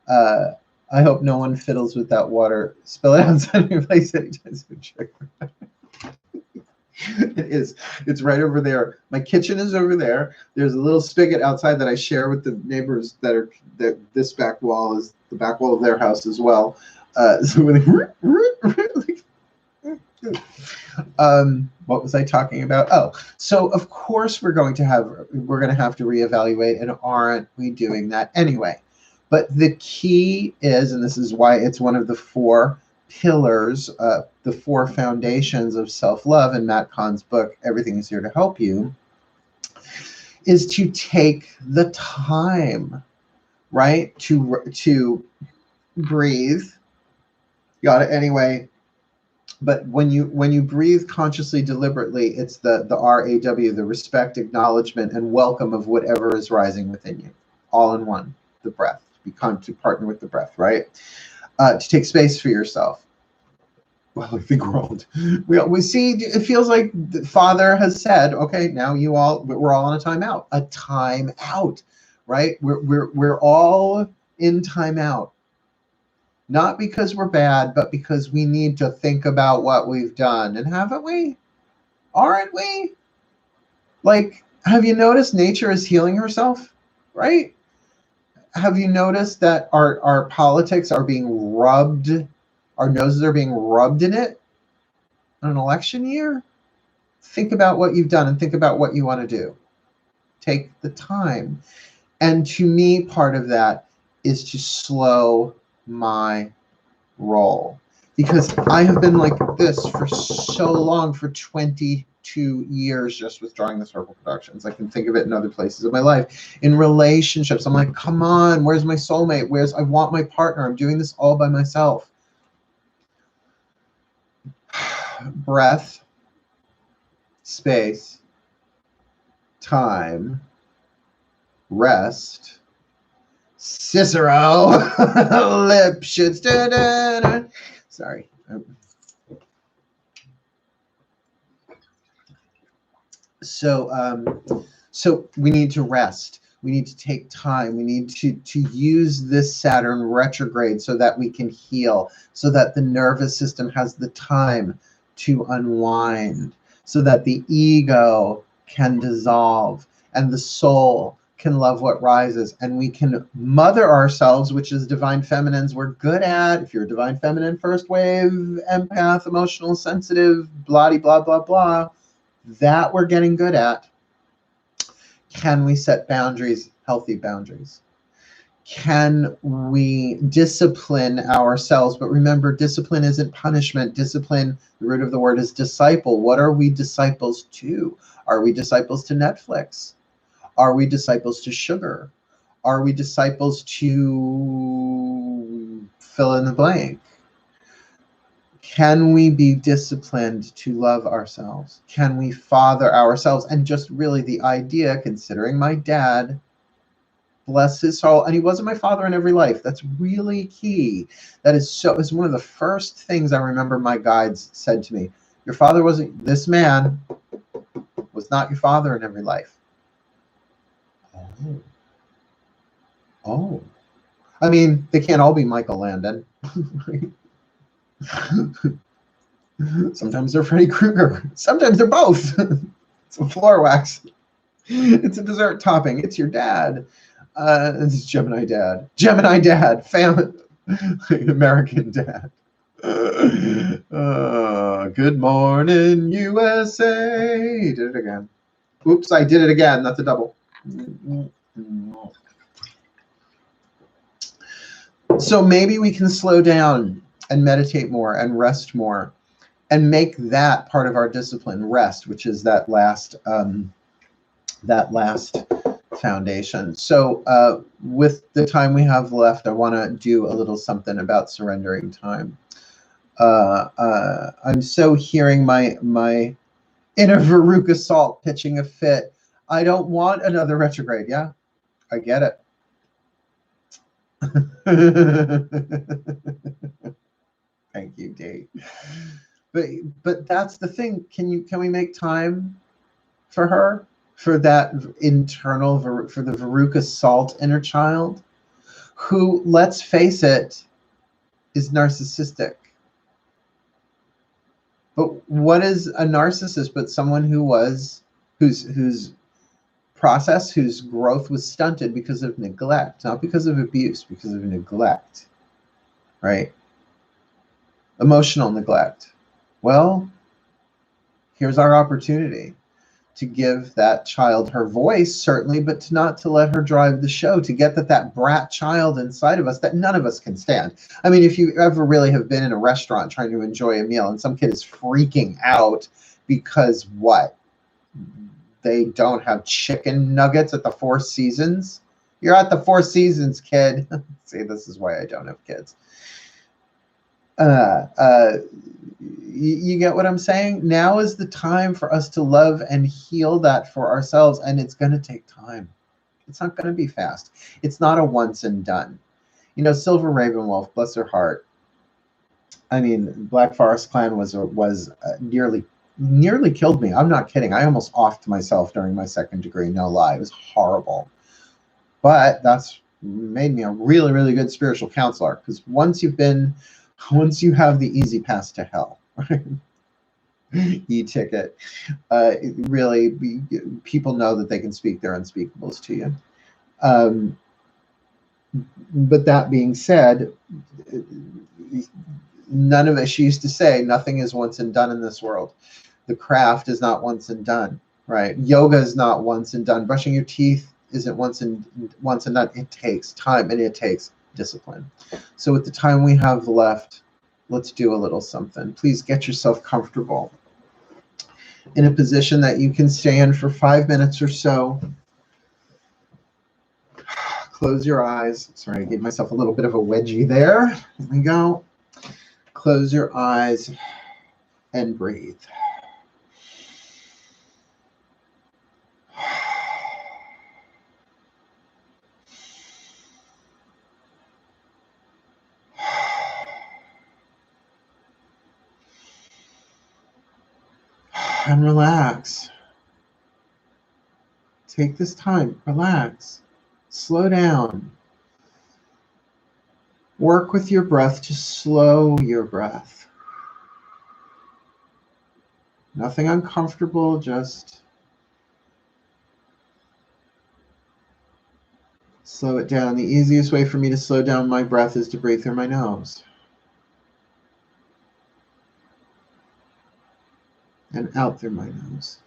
I hope no one fiddles with that water. Spill it outside your place anytime soon. It is. It's right over there. My kitchen is over there. There's a little spigot outside that I share with the neighbors that this back wall is the back wall of their house as well. So when what was I talking about? Oh, so of course we're going to have to reevaluate, and aren't we doing that anyway? But the key is, and this is why it's one of the 4 pillars, the 4 foundations of self-love in Matt Kahn's book, Everything is Here to Help You, is to take the time, right? To breathe. You got it anyway. But when you breathe consciously, deliberately, it's the RAW, the respect, acknowledgement, and welcome of whatever is rising within you, all in one. The breath. To partner with the breath, right? To take space for yourself. Well, I think we see. It feels like the Father has said, okay, now we're all on a timeout. A timeout, right? We're all in timeout. Not because we're bad, but because we need to think about what we've done. And haven't we? Aren't we? Like, have you noticed nature is healing herself, right? Have you noticed that our politics are being rubbed, our noses are being rubbed in it on an election year? Think about what you've done and think about what you want to do. Take the time. And to me, part of that is to slow my roll. Because I have been like this for so long, for 22 years, just with Drawing the Circle Productions. I can think of it in other places of my life. In relationships, I'm like, come on, where's my soulmate? I want my partner. I'm doing this all by myself. Breath, space, time, rest, Cicero, Lipschitz, sorry. So we need to rest. We need to take time. We need to use this Saturn retrograde so that we can heal, so that the nervous system has the time to unwind, so that the ego can dissolve and the soul can love what rises, and we can mother ourselves, which is divine feminines we're good at. If you're a divine feminine first wave, empath, emotional, sensitive, blah, blah, blah, blah, that we're getting good at. Can we set boundaries, healthy boundaries? Can we discipline ourselves? But remember, discipline isn't punishment. Discipline, the root of the word is disciple. What are we disciples to? Are we disciples to Netflix? Are we disciples to sugar? Are we disciples to fill in the blank? Can we be disciplined to love ourselves? Can we father ourselves? And just really the idea, considering my dad, bless his soul, and he wasn't my father in every life. That's really key. That is so, it's one of the first things I remember my guides said to me. Your father wasn't, this man was not your father in every life. Oh. Oh. I mean, they can't all be Michael Landon. Sometimes they're Freddy Krueger. Sometimes they're both. It's a floor wax. It's a dessert topping. It's your dad. It's Gemini dad. Gemini dad. Family. American dad. Good morning, USA. Did it again. Oops, I did it again. That's a double. So maybe we can slow down and meditate more and rest more and make that part of our discipline, rest, which is that last foundation. So with the time we have left, I want to do a little something about surrendering time. I'm so hearing my inner Veruca Salt pitching a fit. I don't want another retrograde. Yeah, I get it. Thank you, Dave. But that's the thing. Can we make time for her, for that internal, for the Veruca Salt inner child, who, let's face it, is narcissistic. But what is a narcissist but someone whose process, whose growth was stunted because of neglect, not because of abuse, because of neglect, right? Emotional neglect. Well, here's our opportunity to give that child her voice, certainly, but not to let her drive the show, to get that brat child inside of us that none of us can stand. I mean, if you ever really have been in a restaurant trying to enjoy a meal and some kid is freaking out because what? They don't have chicken nuggets at the Four Seasons. You're at the Four Seasons, kid. See, this is why I don't have kids. You get what I'm saying? Now is the time for us to love and heal that for ourselves, and it's going to take time. It's not going to be fast. It's not a once and done. You know, Silver Ravenwolf, bless her heart. I mean, Black Forest Clan was nearly killed me. I'm not kidding. I almost offed myself during my second degree. No lie. It was horrible. But that's made me a really, really good spiritual counselor, because once you have the easy pass to hell, right? E-ticket, really, people know that they can speak their unspeakables to you. But that being said, none of it, she used to say, nothing is once and done in this world. The craft is not once and done, right? Yoga is not once and done. Brushing your teeth isn't once and done. It takes time and it takes discipline. So with the time we have left, let's do a little something. Please get yourself comfortable in a position that you can stay in for 5 minutes or so. Close your eyes. Sorry, I gave myself a little bit of a wedgie there. There we go. Close your eyes and breathe. And relax. Take this time, relax, slow down. Work with your breath to slow your breath. Nothing uncomfortable, just slow it down. The easiest way for me to slow down my breath is to breathe through my nose. And out through my nose.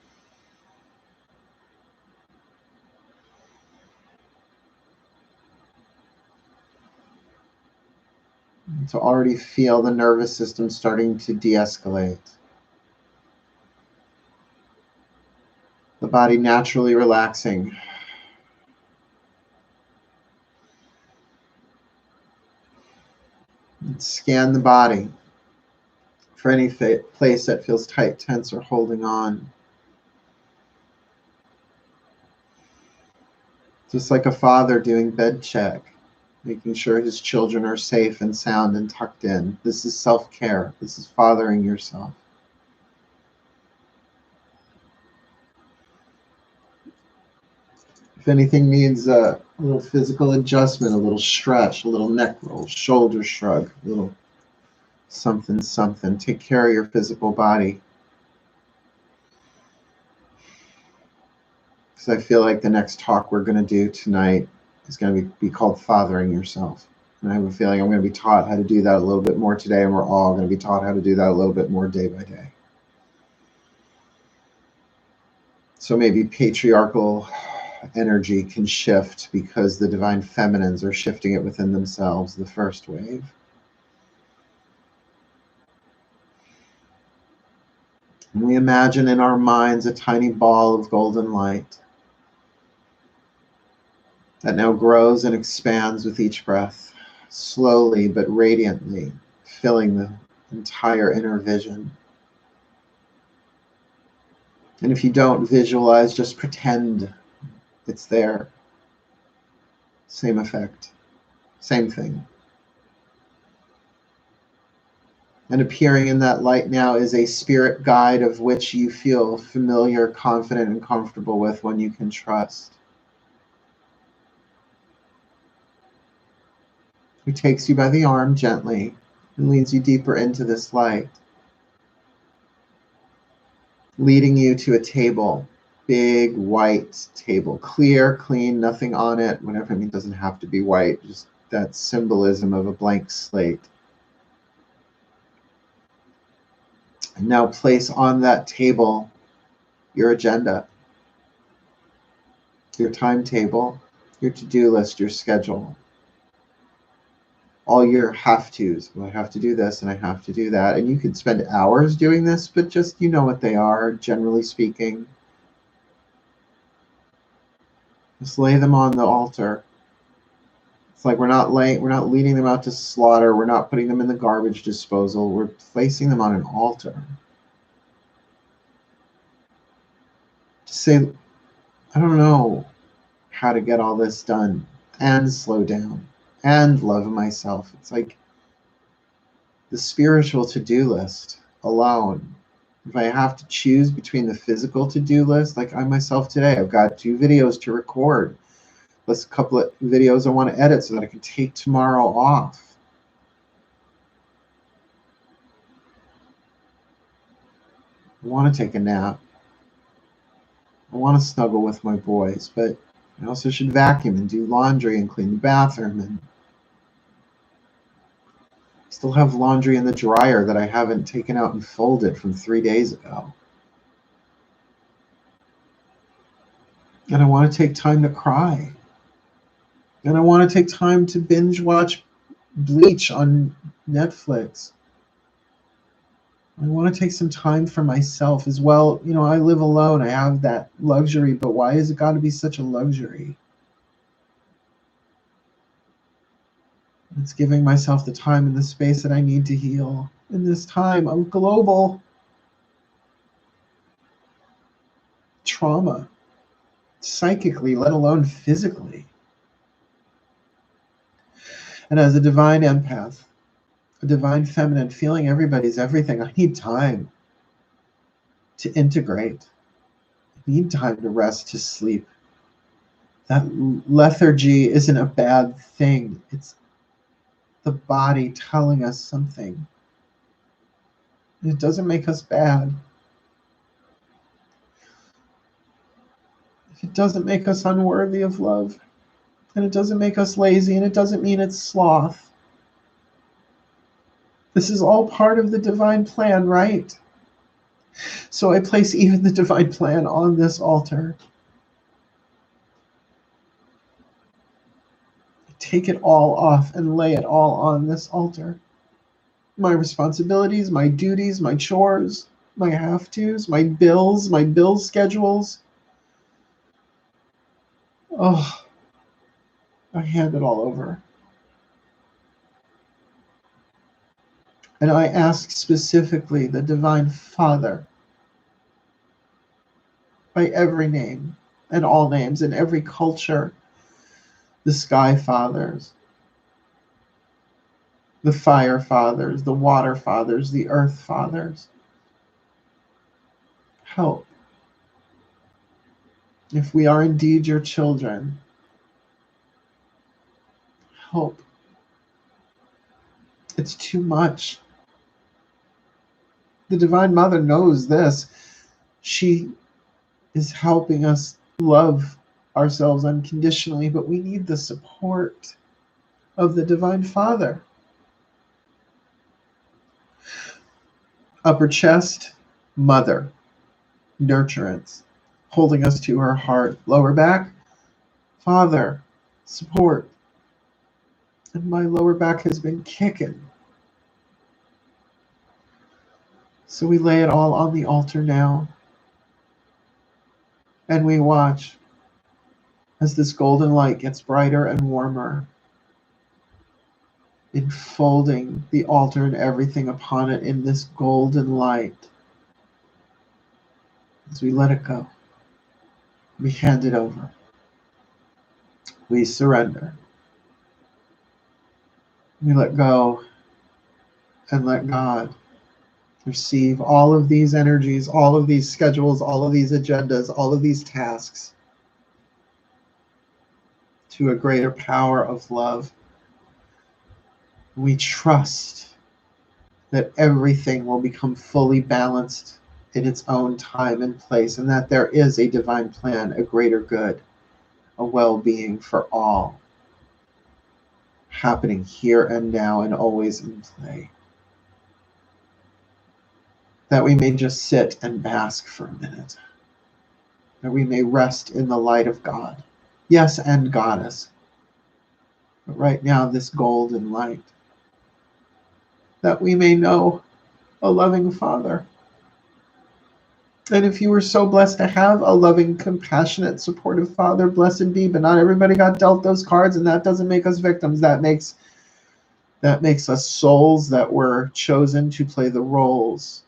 And to already feel the nervous system starting to de-escalate. The body naturally relaxing. And scan the body for any place that feels tight, tense, or holding on. Just like a father doing bed check, making sure his children are safe and sound and tucked in. This is self-care. This is fathering yourself. If anything needs a little physical adjustment, a little stretch, a little neck roll, shoulder shrug, a little something, something, take care of your physical body. Because I feel like the next talk we're going to do tonight is going to be called Fathering Yourself. And I have a feeling I'm going to be taught how to do that a little bit more today, and we're all going to be taught how to do that a little bit more day by day. So maybe patriarchal energy can shift because the divine feminines are shifting it within themselves, the first wave. And we imagine in our minds a tiny ball of golden light that now grows and expands with each breath, slowly but radiantly, filling the entire inner vision. And if you don't visualize, just pretend it's there. Same effect, same thing. And appearing in that light now is a spirit guide of which you feel familiar, confident, and comfortable with, one you can trust. Who takes you by the arm gently and leads you deeper into this light, leading you to a table, big white table, clear, clean, nothing on it, whatever. I mean, it doesn't have to be white, just that symbolism of a blank slate. And now place on that table your agenda, your timetable, your to-do list, your schedule. All your have-tos. Well, I have to do this and I have to do that. And you could spend hours doing this, but just, you know what they are, generally speaking. Just lay them on the altar. It's like we're not leading them out to slaughter. We're not putting them in the garbage disposal. We're placing them on an altar. To say, I don't know how to get all this done and slow down and love myself. It's like the spiritual to-do list alone. If I have to choose between the physical to-do list, like I myself today, I've got 2 videos to record, plus a couple of videos I want to edit so that I can take tomorrow off. I want to take a nap. I want to snuggle with my boys, but I also should vacuum and do laundry and clean the bathroom, and still have laundry in the dryer that I haven't taken out and folded from 3 days ago. And I want to take time to cry. And I want to take time to binge watch Bleach on Netflix. I want to take some time for myself as well. You know, I live alone. I have that luxury, but why has it got to be such a luxury? It's giving myself the time and the space that I need to heal. In this time of global trauma, psychically, let alone physically. And as a divine empath, a divine feminine, feeling everybody's everything, I need time to integrate. I need time to rest, to sleep, That lethargy isn't a bad thing. It's the body telling us something. It doesn't make us bad. It doesn't make us unworthy of love. And it doesn't make us lazy, and it doesn't mean it's sloth. This is all part of the divine plan, right? So I place even the divine plan on this altar. Take it all off and lay it all on this altar. My responsibilities, my duties, my chores, my have-tos, my bill schedules. Oh, I hand it all over. And I ask specifically the Divine Father, by every name and all names in every culture, the Sky Fathers, the Fire Fathers, the Water Fathers, the Earth Fathers. Help. If we are indeed your children, help. It's too much. The Divine Mother knows this. She is helping us love ourselves unconditionally, but we need the support of the Divine Father. Upper chest, Mother, nurturance, holding us to her heart. Lower back, Father, support. And my lower back has been kicking. So we lay it all on the altar now. And we watch as this golden light gets brighter and warmer, enfolding the altar and everything upon it in this golden light. As we let it go, we hand it over. We surrender. We let go and let God receive all of these energies, all of these schedules, all of these agendas, all of these tasks to a greater power of love. We trust that everything will become fully balanced in its own time and place, and that there is a divine plan, a greater good, a well-being for all, happening here and now and always in play. That we may just sit and bask for a minute. That we may rest in the light of God. Yes, and Goddess. But right now, this golden light. That we may know a loving Father. And if you were so blessed to have a loving, compassionate, supportive Father, blessed be, but not everybody got dealt those cards, and that doesn't make us victims. That makes us souls that were chosen to play the roles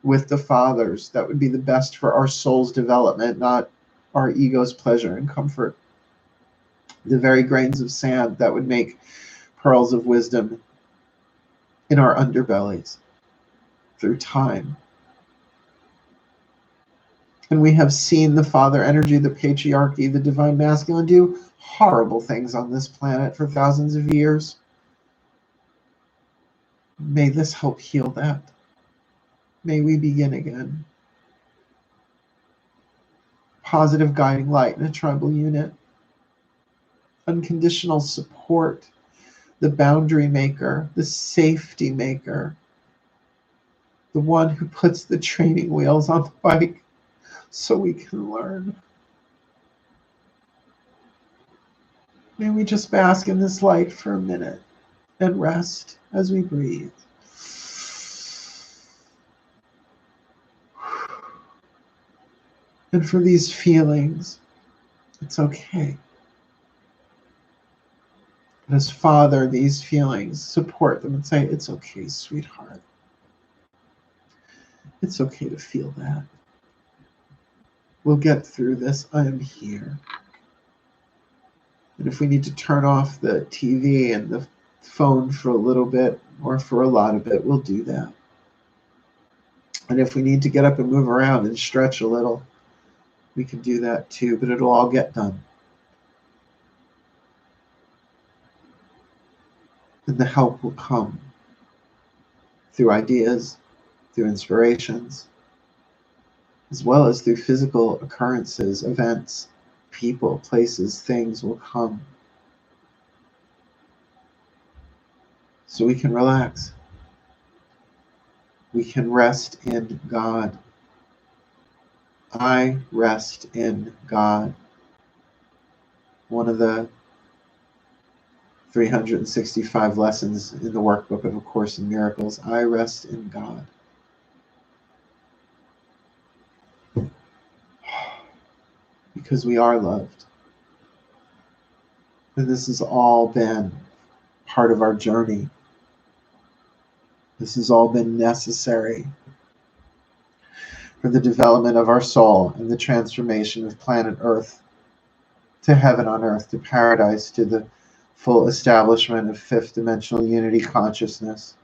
with the fathers that would be the best for our soul's development, not our ego's pleasure and comfort. The very grains of sand that would make pearls of wisdom in our underbellies through time. And we have seen the father energy, the patriarchy, the divine masculine do horrible things on this planet for thousands of years. May this help heal that. May we begin again. Positive guiding light in a tribal unit. Unconditional support. The boundary maker, the safety maker. The one who puts the training wheels on the bike so we can learn. May we just bask in this light for a minute and rest as we breathe. And for these feelings, it's okay. But as Father, these feelings, support them and say, it's okay, sweetheart. It's okay to feel that. We'll get through this. I am here. And if we need to turn off the TV and the phone for a little bit or for a lot of it, we'll do that. And if we need to get up and move around and stretch a little, we can do that too, but it'll all get done. And the help will come through ideas, through inspirations, as well as through physical occurrences, events, people, places, things will come. So we can relax. We can rest in God. I rest in God. One of the 365 lessons in the workbook of A Course in Miracles. I rest in God. Because we are loved. And this has all been part of our journey. This has all been necessary for the development of our soul and the transformation of planet Earth to heaven on earth, to paradise, to the full establishment of fifth dimensional unity consciousness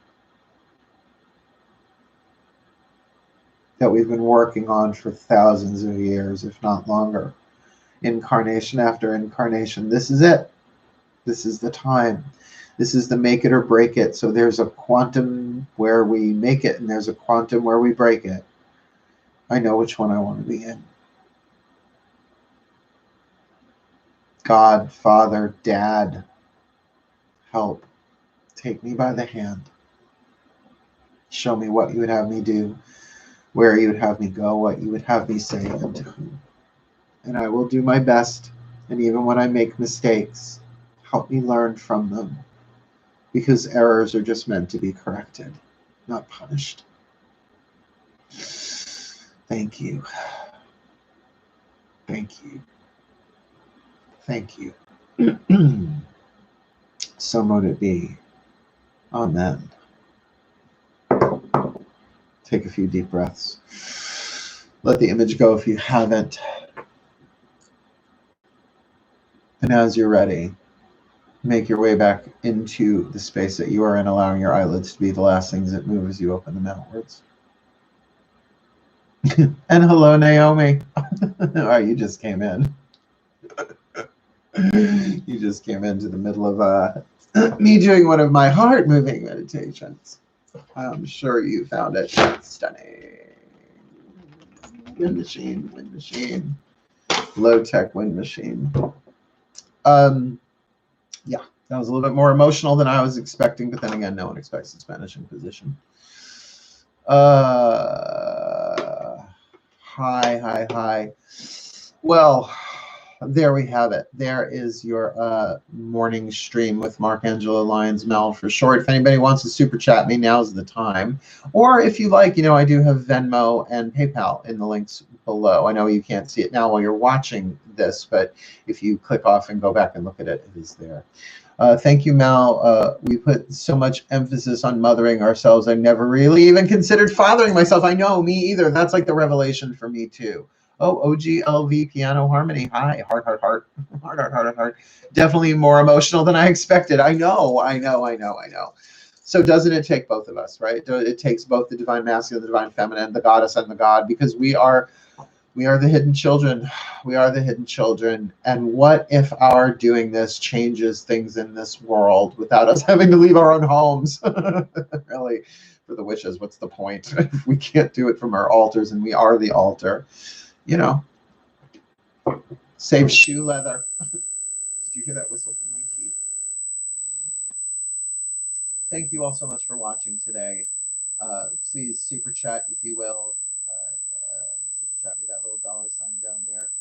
that we've been working on for thousands of years, if not longer. Incarnation after incarnation. This is it. This is the time. This is the make it or break it. So there's a quantum where we make it and there's a quantum where we break it. I know which one I want to be in. God, Father, Dad, help. Take me by the hand. Show me what you would have me do, where you would have me go, what you would have me say, and to whom. And I will do my best. And even when I make mistakes, help me learn from them. Because errors are just meant to be corrected, not punished. Thank you. Thank you. Thank you. So mote it be. Amen. Take a few deep breaths. Let the image go if you haven't. And as you're ready, make your way back into the space that you are in, allowing your eyelids to be the last things that move as you open them outwards. And hello, Naomi. Oh, you just came in. You just came into the middle of me doing one of my heart-moving meditations. I'm sure you found it stunning. Wind machine. Low-tech wind machine. Yeah, that was a little bit more emotional than I was expecting, but then again, no one expects a Spanish Inquisition. Hi. Well, there we have it. There is your morning stream with Markangelo Lyons, Mel for short. If anybody wants to super chat me, now's the time. Or if you like, I do have Venmo and PayPal in the links below. I know you can't see it now while you're watching this, but if you click off and go back and look at it, it is there. Thank you, Mal. We put so much emphasis on mothering ourselves. I never really even considered fathering myself. I know, me either. That's like the revelation for me, too. Oh, OGLV Piano Harmony. Hi, heart. Definitely more emotional than I expected. I know. So doesn't it take both of us, right? It takes both the divine masculine, the divine feminine, the goddess and the god, because we are the hidden children. We are the hidden children. And what if our doing this changes things in this world without us having to leave our own homes? Really, for the witches, what's the point? If we can't do it from our altars and we are the altar. Save shoe leather. Did you hear that whistle from my teeth? Thank you all so much for watching today. Please super chat if you will. Super chat me that little $sign down there.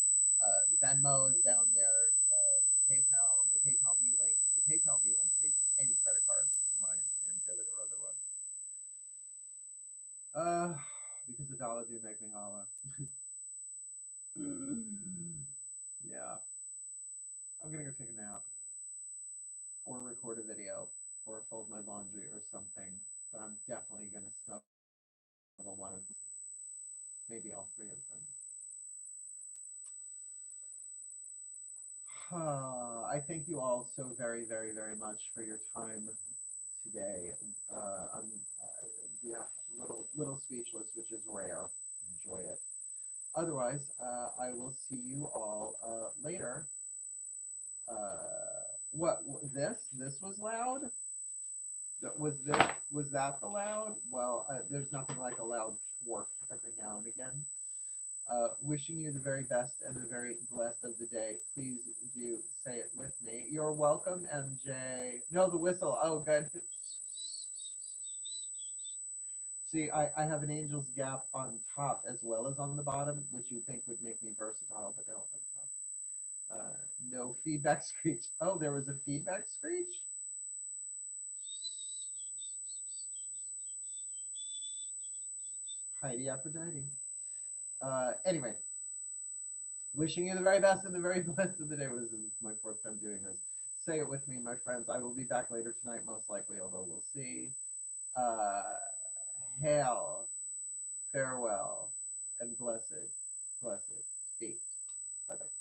Venmo is down there. PayPal, my PayPal me link. The PayPal me link takes any credit card, from what I understand, debit or otherwise. Because the dollar do make me holla. Yeah. I'm gonna go take a nap, or record a video, or fold my laundry or something. But I'm definitely gonna snuggle one of, maybe all three of them. I thank you all so very, very, very much for your time today. I'm little speechless, which is rare. Enjoy it. Otherwise, I will see you all later. What this was loud? was that the loud? Well, there's nothing like a loud fork every now and again. Wishing you the very best and the very blessed of the day. Please do say it with me. You're welcome, MJ. No, the whistle. Oh, good. See, I have an angel's gap on top as well as on the bottom, which you'd think would make me versatile, but no, on top. No feedback screech. Oh, there was a feedback screech? Heidi Aphrodite. Anyway, wishing you the very best and the very blessed of the day. This is my fourth time doing this. Say it with me, my friends. I will be back later tonight, most likely, although we'll see. Hail, farewell, and blessed be. Bye-bye.